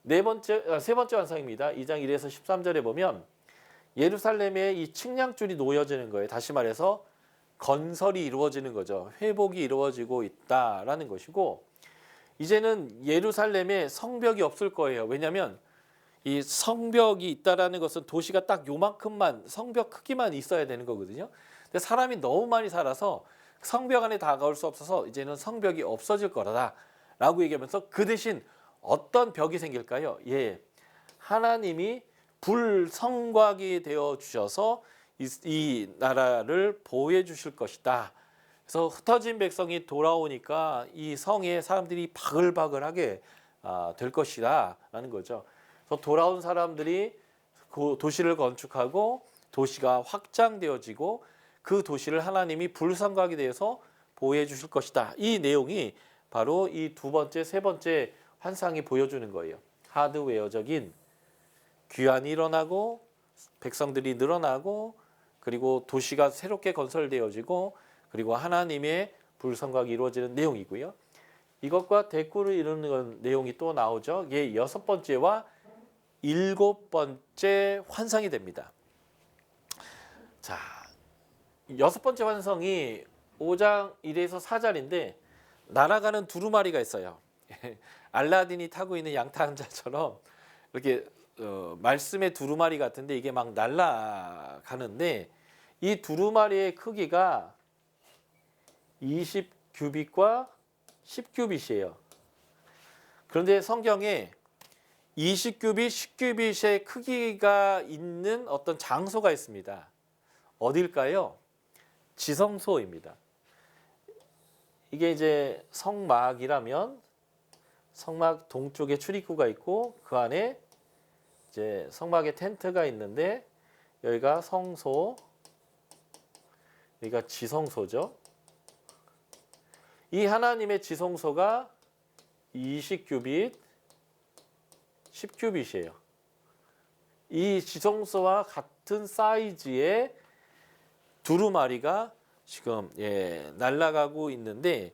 세 번째 환상입니다. 2장 1에서 13절에 보면 예루살렘에 이 측량줄이 놓여지는 거예요. 다시 말해서 건설이 이루어지는 거죠. 회복이 이루어지고 있다라는 것이고 이제는 예루살렘에 성벽이 없을 거예요. 왜냐하면 이 성벽이 있다라는 것은 도시가 딱 요만큼만 성벽 크기만 있어야 되는 거거든요. 근데 사람이 너무 많이 살아서 성벽 안에 다가올 수 없어서 이제는 성벽이 없어질 거라고 얘기하면서 그 대신 어떤 벽이 생길까요? 예, 하나님이 불성곽이 되어 주셔서 이 나라를 보호해 주실 것이다. 그래서 흩어진 백성이 돌아오니까 이 성에 사람들이 바글바글하게 될 것이다 라는 거죠. 그래서 돌아온 사람들이 그 도시를 건축하고 도시가 확장되어지고 그 도시를 하나님이 불성곽이 되어서 보호해 주실 것이다. 이 내용이 바로 이 두 번째, 세 번째 환상이 보여주는 거예요. 하드웨어적인 귀환이 일어나고 백성들이 늘어나고 그리고 도시가 새롭게 건설되어지고 그리고 하나님의 불성곽이 이루어지는 내용이고요. 이것과 대꾸를 이루는 내용이 또 나오죠. 이게 여섯 번째와 일곱 번째 환상이 됩니다. 자, 여섯 번째 환상이 5장 1에서 4절인데 날아가는 두루마리가 있어요. 알라딘이 타고 있는 양탄자처럼 이렇게 말씀의 두루마리 같은데 이게 막 날아가는데 이 두루마리의 크기가 20규빗과 10규빗이에요. 그런데 성경에 20규빗, 10규빗의 크기가 있는 어떤 장소가 있습니다. 어딜까요? 지성소입니다. 이게 이제 성막이라면 성막 동쪽에 출입구가 있고 그 안에 이제 성막에 텐트가 있는데 여기가 성소, 여기가 지성소죠. 이 하나님의 지성소가 20규빗, 10규빗이에요. 이 지성소와 같은 사이즈의 두루마리가 지금 날아가고 있는데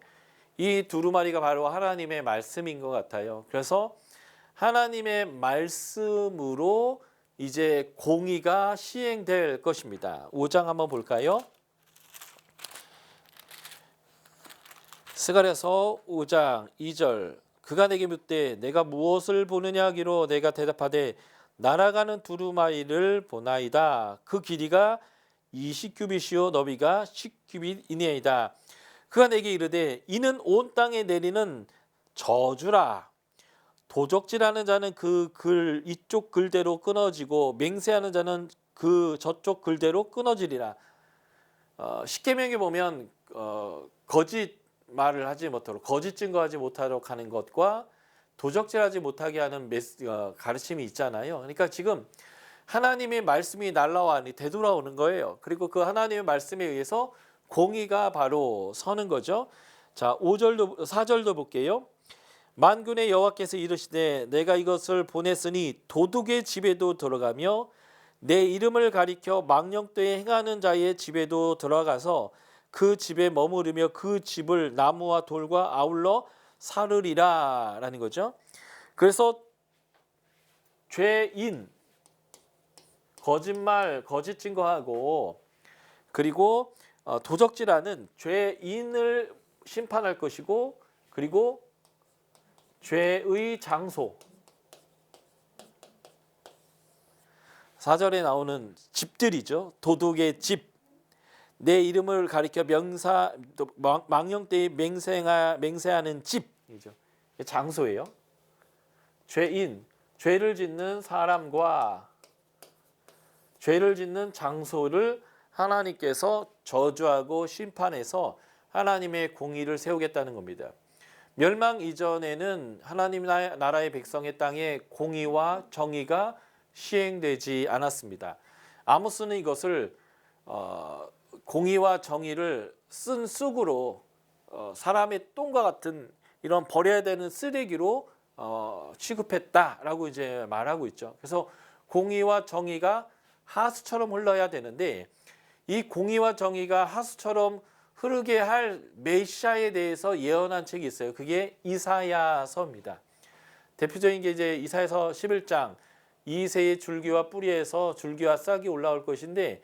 이 두루마리가 바로 하나님의 말씀인 것 같아요. 그래서 하나님의 말씀으로 이제 공의가 시행될 것입니다. 5장 한번 볼까요? 스가랴서 5장 2절 그가 내게 묻되 내가 무엇을 보느냐 하기로 내가 대답하되 날아가는 두루마리를 보나이다. 그 길이가 20규빗이요 너비가 10규빗이니이다. 그가 내게 이르되 이는 온 땅에 내리는 저주라. 도적질하는 자는 그 글 이쪽 글대로 끊어지고 맹세하는 자는 그 저쪽 글대로 끊어지리라. 십계명에 보면 거짓 말을 하지 못하도록 거짓 증거하지 못하도록 하는 것과 도적질하지 못하게 하는 가르침이 있잖아요. 그러니까 지금 하나님의 말씀이 날라와 되돌아오는 거예요. 그리고 그 하나님의 말씀에 의해서 공의가 바로 서는 거죠. 자, 5절도 4절도 볼게요. 만군의 여호와께서 이르시되 내가 이것을 보냈으니 도둑의 집에도 들어가며 내 이름을 가리켜 망령되이 행하는 자의 집에도 들어가서 그 집에 머무르며 그 집을 나무와 돌과 아울러 사르리라 라는 거죠. 그래서 죄인 거짓말, 거짓 증거하고 그리고 도적질하는 죄인을 심판할 것이고 그리고 죄의 장소 4절에 나오는 집들이죠. 도둑의 집, 내 이름을 가리켜 망령 때에 맹세하는 집이죠. 장소예요. 죄인, 죄를 짓는 사람과 죄를 짓는 장소를 하나님께서 저주하고 심판해서 하나님의 공의를 세우겠다는 겁니다. 멸망 이전에는 하나님 나라의 백성의 땅에 공의와 정의가 시행되지 않았습니다. 아모스는 이것을 공의와 정의를 쓴 쑥으로 사람의 똥과 같은 이런 버려야 되는 쓰레기로 취급했다라고 이제 말하고 있죠. 그래서 공의와 정의가 하수처럼 흘러야 되는데 이 공의와 정의가 하수처럼 흐르게 할 메시아에 대해서 예언한 책이 있어요. 그게 이사야서입니다. 대표적인 게 이제 이사야서 11장 2세의 줄기와 뿌리에서 줄기와 싹이 올라올 것인데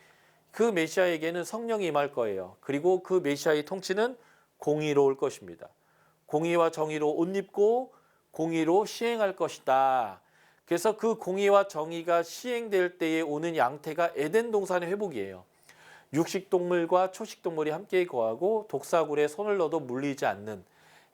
그 메시아에게는 성령이 임할 거예요. 그리고 그 메시아의 통치는 공의로울 것입니다. 공의와 정의로 옷 입고 공의로 시행할 것이다. 그래서 그 공의와 정의가 시행될 때에 오는 양태가 에덴 동산의 회복이에요. 육식동물과 초식동물이 함께 거하고 독사굴에 손을 넣어도 물리지 않는,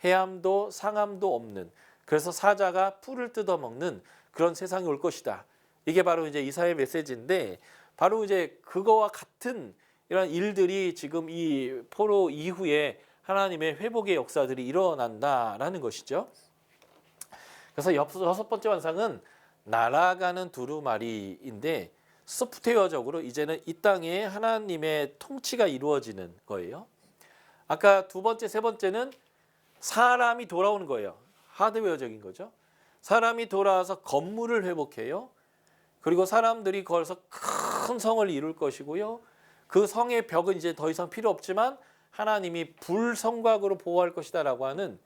해함도 상함도 없는, 그래서 사자가 풀을 뜯어먹는 그런 세상이 올 것이다. 이게 바로 이제 이사야의 메시지인데 바로 이제 그거와 같은 이런 일들이 지금 이 포로 이후에 하나님의 회복의 역사들이 일어난다라는 것이죠. 그래서 여섯 번째 환상은 날아가는 두루마리인데 소프트웨어적으로 이제는 이 땅에 하나님의 통치가 이루어지는 거예요. 아까 두 번째, 세 번째는 사람이 돌아오는 거예요. 하드웨어적인 거죠. 사람이 돌아와서 건물을 회복해요. 그리고 사람들이 거기서 큰 성을 이룰 것이고요. 그 성의 벽은 이제 더 이상 필요 없지만 하나님이 불성곽으로 보호할 것이다라고 하는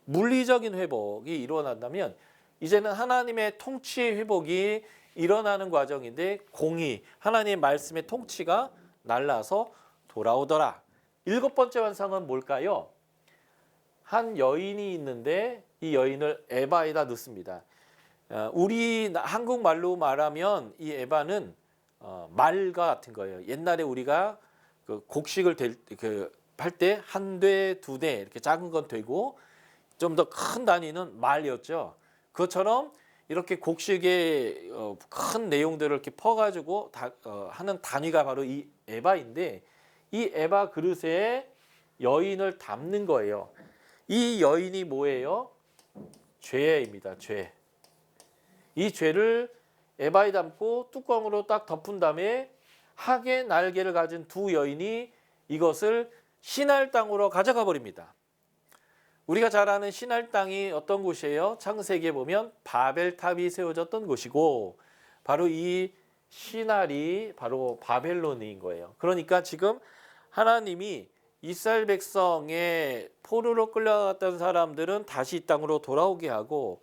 물리적인 회복이 일어난다면 이제는 하나님의 통치의 회복이 일어나는 과정인데 공의, 하나님의 말씀의 통치가 날라서 돌아오더라. 일곱 번째 환상은 뭘까요? 한 여인이 있는데 이 여인을 에바에다 넣습니다. 우리 한국말로 말하면 이 에바는 말과 같은 거예요. 옛날에 우리가 그 곡식을 할 때 한 대, 두 대 이렇게 작은 건 되고 좀 더 큰 단위는 말이었죠. 그것처럼 이렇게 곡식의 큰 내용들을 이렇게 퍼가지고 하는 단위가 바로 이 에바인데 이 에바 그릇에 여인을 담는 거예요. 이 여인이 뭐예요? 죄입니다. 죄. 이 죄를 에바에 담고 뚜껑으로 딱 덮은 다음에 학의 날개를 가진 두 여인이 이것을 신할 땅으로 가져가 버립니다. 우리가 잘 아는 신할 땅이 어떤 곳이에요? 창세기에 보면 바벨탑이 세워졌던 곳이고 바로 이 신할이 바로 바벨론인 거예요. 그러니까 지금 하나님이 이스라엘 백성의 포로로 끌려갔던 사람들은 다시 이 땅으로 돌아오게 하고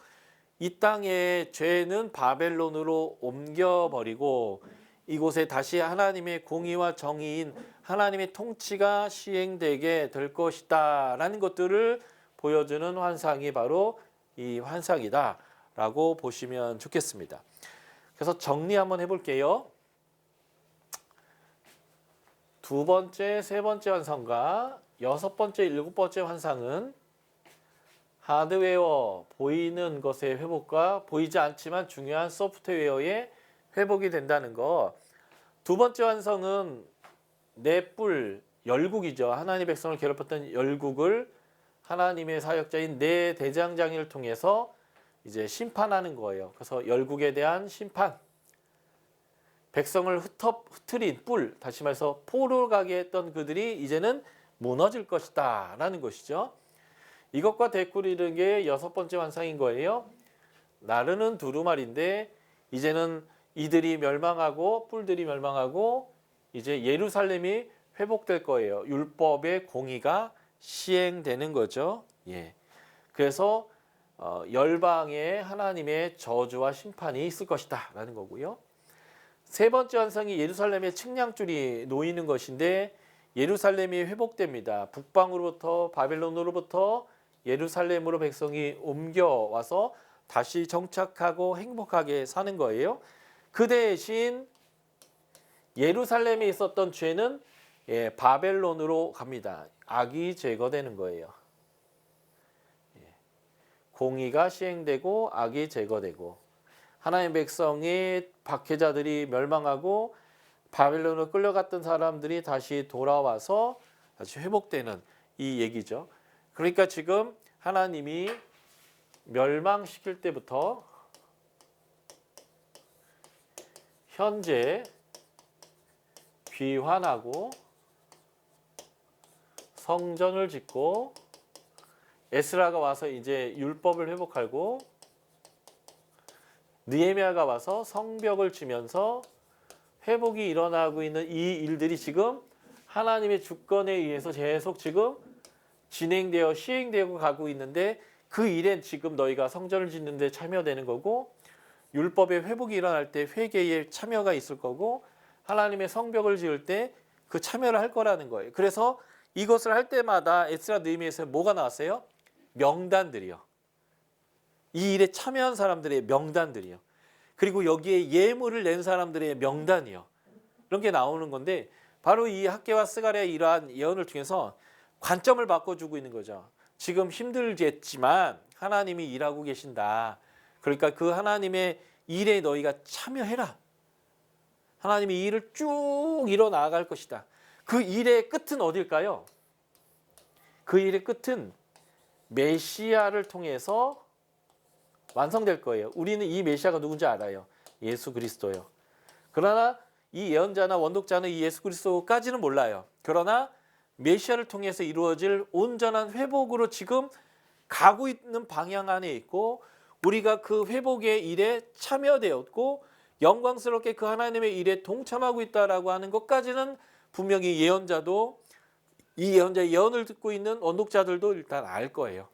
이 땅의 죄는 바벨론으로 옮겨버리고 이곳에 다시 하나님의 공의와 정의인 하나님의 통치가 시행되게 될 것이다 라는 것들을 보여주는 환상이 바로 이 환상이다 라고 보시면 좋겠습니다. 그래서 정리 한번 해볼게요. 두 번째, 세 번째 환상과 여섯 번째, 일곱 번째 환상은 하드웨어, 보이는 것의 회복과 보이지 않지만 중요한 소프트웨어의 회복이 된다는 거. 두 번째 환상은 넷뿔, 열국이죠. 하나님의 백성을 괴롭혔던 열국을 하나님의 사역자인 네 대장장이를 통해서 이제 심판하는 거예요. 그래서 열국에 대한 심판. 백성을 흩트린 뿔, 다시 말해서 포로 가게 했던 그들이 이제는 무너질 것이다 라는 것이죠. 이것과 대꾸리는 게 여섯 번째 환상인 거예요. 나르는 두루마리인데 이제는 이들이 멸망하고 뿔들이 멸망하고 이제 예루살렘이 회복될 거예요. 율법의 공의가 시행되는 거죠. 예. 그래서 열방에 하나님의 저주와 심판이 있을 것이다 라는 거고요. 세 번째 환상이 예루살렘의 측량줄이 놓이는 것인데 예루살렘이 회복됩니다. 북방으로부터 바벨론으로부터 예루살렘으로 백성이 옮겨와서 다시 정착하고 행복하게 사는 거예요. 그 대신 예루살렘에 있었던 죄는 바벨론으로 갑니다. 악이 제거되는 거예요. 공의가 시행되고 악이 제거되고 하나님의 백성의 박해자들이 멸망하고 바벨론으로 끌려갔던 사람들이 다시 돌아와서 다시 회복되는 이 얘기죠. 그러니까 지금 하나님이 멸망시킬 때부터 현재 귀환하고 성전을 짓고 에스라가 와서 이제 율법을 회복하고 느헤미야가 와서 성벽을 지면서 회복이 일어나고 있는 이 일들이 지금 하나님의 주권에 의해서 계속 지금 진행되어 시행되고 가고 있는데 그 일엔 지금 너희가 성전을 짓는 데 참여되는 거고 율법의 회복이 일어날 때 회개에 참여가 있을 거고 하나님의 성벽을 지을 때 그 참여를 할 거라는 거예요. 그래서 이것을 할 때마다 에스라 느헤미야에서 뭐가 나왔어요? 명단들이요. 이 일에 참여한 사람들의 명단들이요. 그리고 여기에 예물을 낸 사람들의 명단이요. 이런 게 나오는 건데 바로 이 학개와 스가랴의 이러한 예언을 통해서 관점을 바꿔주고 있는 거죠. 지금 힘들겠지만 하나님이 일하고 계신다. 그러니까 그 하나님의 일에 너희가 참여해라. 하나님이 이 일을 쭉 이뤄나갈 것이다. 그 일의 끝은 어딜까요? 그 일의 끝은 메시아를 통해서 완성될 거예요. 우리는 이 메시아가 누군지 알아요. 예수 그리스도요. 그러나 이 예언자나 원독자는 이 예수 그리스도까지는 몰라요. 그러나 메시아를 통해서 이루어질 온전한 회복으로 지금 가고 있는 방향 안에 있고 우리가 그 회복의 일에 참여되었고 영광스럽게 그 하나님의 일에 동참하고 있다라고 하는 것까지는 분명히 예언자도 이 예언자의 예언을 듣고 있는 원독자들도 일단 알 거예요.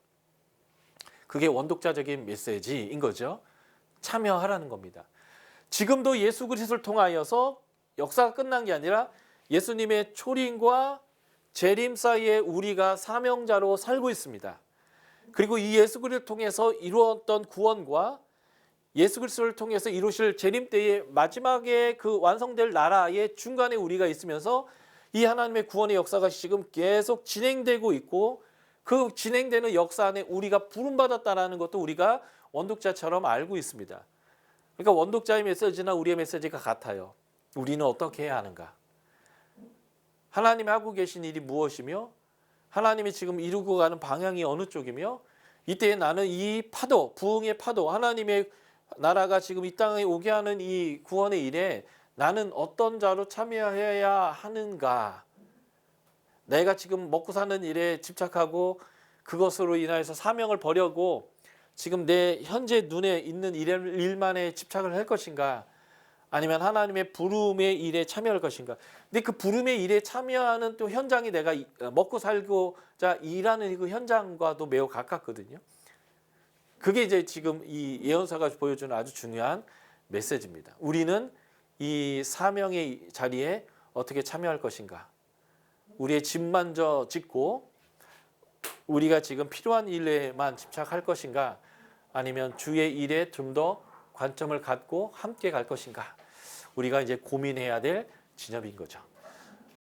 그게 원독자적인 메시지인 거죠. 참여하라는 겁니다. 지금도 예수 그리스도를 통하여서 역사가 끝난 게 아니라 예수님의 초림과 재림 사이에 우리가 사명자로 살고 있습니다. 그리고 이 예수 그리스도를 통해서 이루었던 구원과 예수 그리스도를 통해서 이루실 재림 때의 마지막에 그 완성될 나라의 중간에 우리가 있으면서 이 하나님의 구원의 역사가 지금 계속 진행되고 있고 그 진행되는 역사 안에 우리가 부름받았다는 것도 우리가 원독자처럼 알고 있습니다. 그러니까 원독자의 메시지나 우리의 메시지가 같아요. 우리는 어떻게 해야 하는가? 하나님이 하고 계신 일이 무엇이며 하나님이 지금 이루고 가는 방향이 어느 쪽이며 이때 나는 이 파도, 부흥의 파도, 하나님의 나라가 지금 이 땅에 오게 하는 이 구원의 일에 나는 어떤 자로 참여해야 하는가? 내가 지금 먹고 사는 일에 집착하고 그것으로 인하여서 사명을 버려고 지금 내 현재 눈에 있는 일만에 집착을 할 것인가? 아니면 하나님의 부름의 일에 참여할 것인가? 근데 그 부름의 일에 참여하는 또 현장이 내가 먹고 살고자 일하는 그 현장과도 매우 가깝거든요. 그게 이제 지금 이 예언서가 보여주는 아주 중요한 메시지입니다. 우리는 이 사명의 자리에 어떻게 참여할 것인가? 우리의 집만 짓고 우리가 지금 필요한 일에만 집착할 것인가? 아니면 주의 일에 좀 더 관점을 갖고 함께 갈 것인가? 우리가 이제 고민해야 될 지점인 거죠.